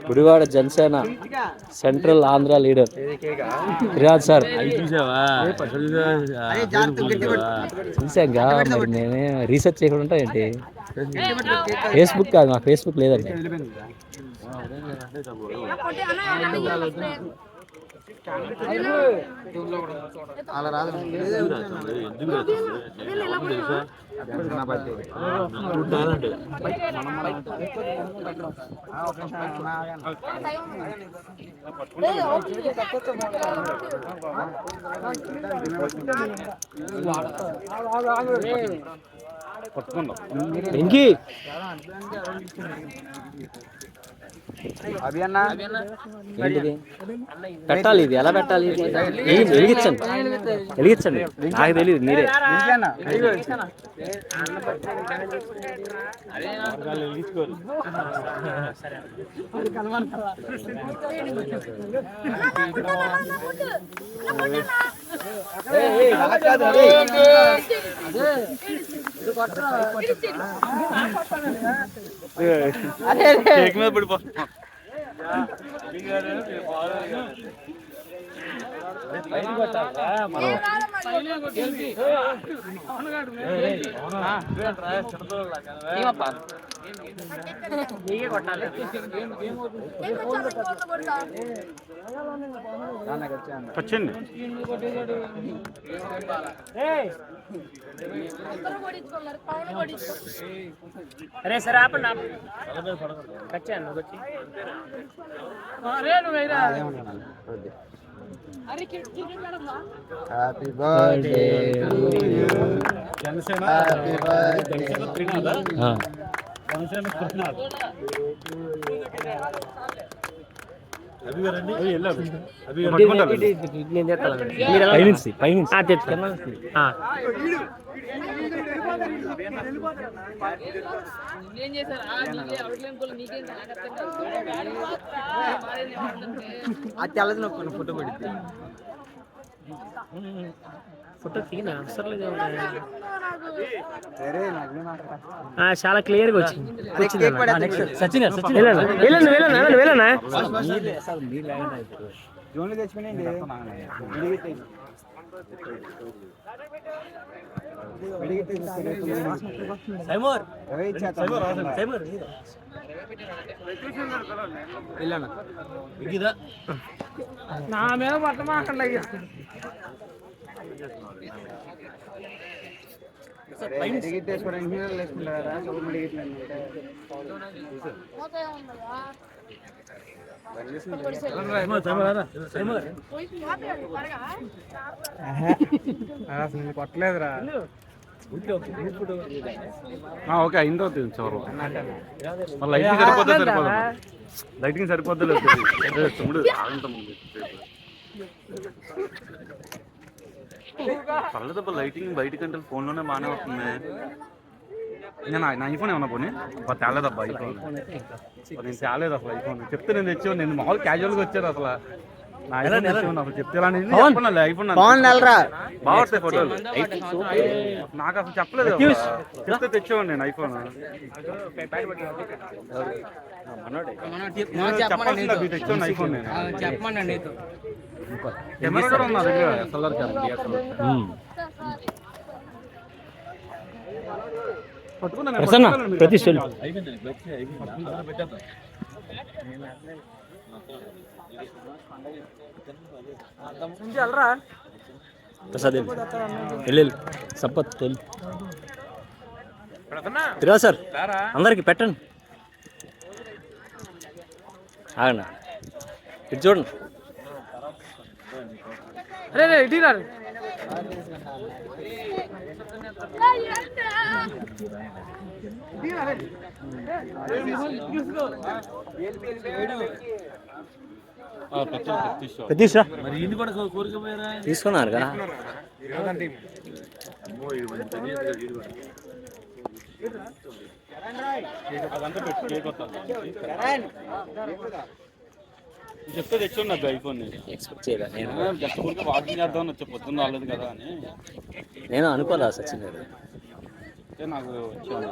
Gudivada Janasena central Andhra leader ఫిర్యాద్ sir చూసాగా మరి నేనే రీసెర్చ్ చేయకుండా ఉంటా ఏంటి. ఫేస్బుక్ కాదు, నాకు ఫేస్బుక్ లేదండి. అలా రాదు ఇంకి ఏంటిది పెట్టాలి, ఇది ఎలా పెట్టాలి? వెలిగించండి వెలిగించండి, నాకు తెలియదు, మీరే. పడిపోతున్నా వచ్చింది. అరే సరే ఆపండి కచ్చాను వచ్చి happy birthday to you happy birthday అది తెల్లది నొక్కను ఫోటో పడితే ఫోటో తీనా అవసరం లేదు. చాలా క్లియర్గా వచ్చింది. నా మీద పట్టమాకండి. కొట్టలేదురా. ఓకే అయిందో చివరి లైటింగ్ సరిపోద్దా సరిపోదు, లైటింగ్ సరిపోద్దా లేదు తమ్ముడు. పర్లేదబ్బా, లైటింగ్ బయట కంటే ఫోన్లోనే బాగానే వస్తుంది. నేను నా ఐఫోన్ ఏమన్నా పోనీ తేలేదబ్బా, ఐఫోన్ నేను తేలేదు అసలు. ఐఫోన్ చెప్తే నేను తెచ్చాను, నేను మామూలు క్యాజువల్గా వచ్చాను అసలు. నా ఐఫోన్ తెచ్చాను అసలు, చెప్తే ఐఫోన్ బాగుంటాయి ఫోటోలు. నాకు అసలు చెప్పలేదు, చెప్తే తెచ్చేవాడిని నేను ఐఫోన్. చెప్పాల్సింది తెచ్చాను ఐఫోన్ నేను. కెమెరా కూడా ఉంది నా దగ్గర, ఎస్ఎల్ఆర్ కెమెరా. సంపత్ తిరుగా సార్ అందరికి పెట్టండి. ఆగండి, ఇటు చూడండి. అరే ఇటు రారు. తీసుకున్నారు కదా. చెప్తే తెచ్చుకోండి నాకు ఐఫోన్ ఎక్స్పెక్ట్ చేయలే నేను జస్ట్ ఊరికి వాకింగ్ చేద్దామని వచ్చా, పొద్దున్న రాలేదు కదా అని. నేను అనుకోలే సచిన్ గారు. అంటే నాకు వచ్చాను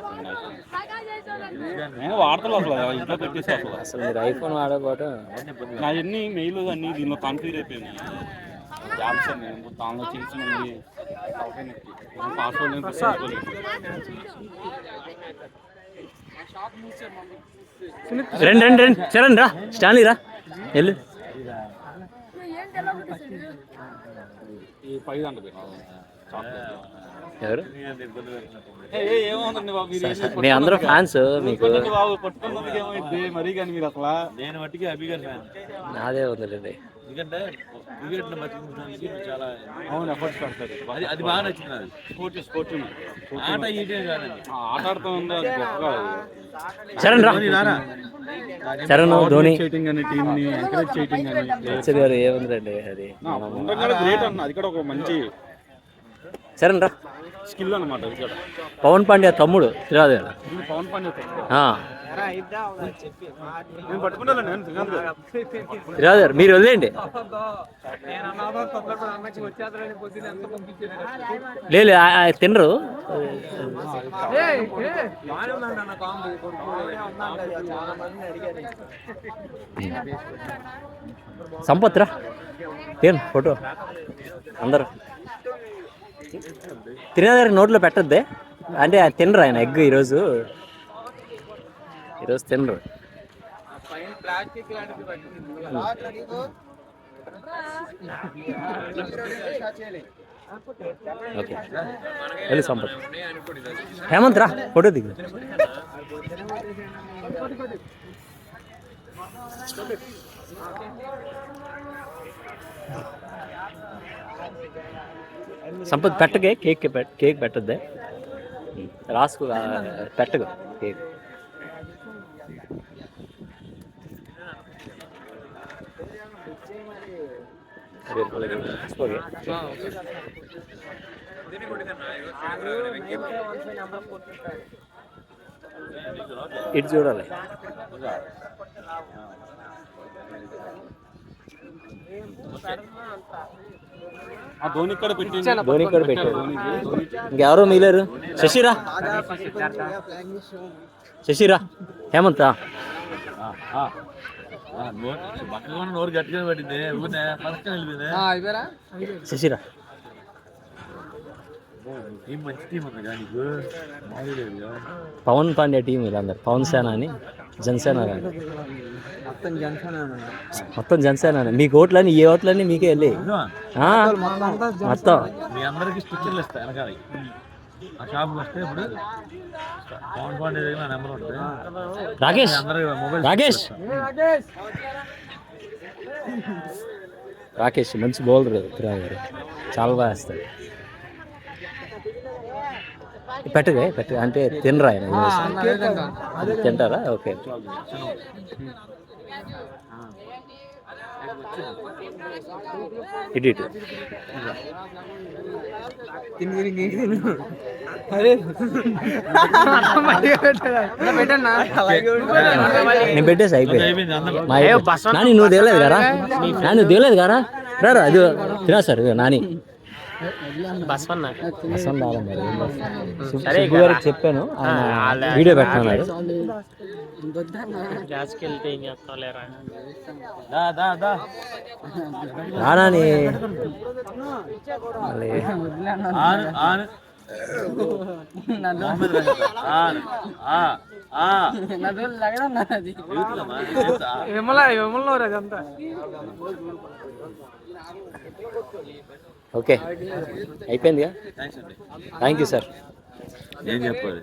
నేను వాడతాను అసలు ఇంట్లో పెట్టేసి అసలు మీరు ఐఫోన్ వాడకపోవడం నా ఎన్ని మెయిల్ అన్ని దీనిలో కాన్ఫిగర్ అయిపోయినాయి. యాప్స్ అన్ని దానిలో చేసి పాస్వర్డ్ రండి రండి రండి చరణ్ రా, స్టాన్లీ రా, వెళ్ళు. ఈ 5 గంటలు ఎవరు ఏమవుతుంది బాబు, మీ అందరూ ఫ్యాన్స్ మీకు. బాబు పట్టుకున్నందుకు ఏమైంది మరీ కానీ మీరు అసలు. నేను మట్టికి అభిగారు ఫ్యాన్. నాదే ఉందండి. ఎందుకంటే క్రికెట్ బతికించడానికి చాలా అవును ఎఫర్ట్స్ పెడతారు. అది బాగా నచ్చింది. అది స్పోర్ట్స్ ఆట ఈటే కాదండి, ఆట ఆడుతూ ఉంది అది గొప్పగా. చరణ్ రా, చరణ్ ధోని చేయటం కానీ టీమ్ ని ఎంకరేజ్ చేయటం కానీ సచిన్ గారు ఏముందండి అది. గ్రేట్ అన్న, అది కూడా ఒక మంచి చరణ్ రా, స్కిల్ అన్నమాట. అది కూడా పవన్ పాండ్యా తమ్ముడు త్రినాథ్ గారు. పవన్ పాండ్యా నేను పట్టుకుంటాను. నేను త్రినాథ్ గారు మీరు వదిలేండి. లేదు తినరు. సంపత్ రా, ఏం ఫోటో అందరు. త్రినాథ్ నోట్లో పెట్టద్దే అంటే తినరు ఆయన ఎగ్ ఈరోజు తినరు. ఓకే వెళ్ళి సంపత్. హేమంత్ రా, ఫోటో దిగు. సంపత్ పెట్టకే కేక్ పెట్టద్దే, రాసుకు పెట్టగా కేక్. ఇటు చూడాలి. ధోని కూడా పెట్టారు. ఇంకెవరో మిగిలారు. శశిరా, హేమంత్ నోరు గట్టిగా పట్టింది, శశిరా. మంచి టీం ఉంది కానీ నీకు పవన్ పాండ్యా టీం వీళ్ళందరు. పవన్ సేన అని, జనసేన మొత్తం జనసేన. మీకు ఓట్లని ఏ ఓట్లన్నీ మీకే వెళ్ళి మొత్తం. మీ అందరికి స్టిక్కర్లు ఇస్తా వెనకాల. ఆ షాప్కి వస్తే ఇప్పుడు పవన్ పాండ్యా దగ్గర నెంబర్ ఉంటుంది. రాకేష్ రాకేష్ మంచి బౌలర్ గారు, చాలా బాగా వేస్తాడు. పెట్టగా అంటే తినరా ఆయన? తింటారా? ఓకే. ఇటు నేను పెట్టేసి అయిపోయింది. నాని నువ్వు దిగలేదు కదా? నువ్వు దిగలేదు కదా? రారా అది తినా సార్. నాని గారికి చెప్పాను, వీడియో పెట్టమన్నారు. నాని ఓకే అయిపోయిందిగా. Thank you sir. ఏం చెప్పాలి?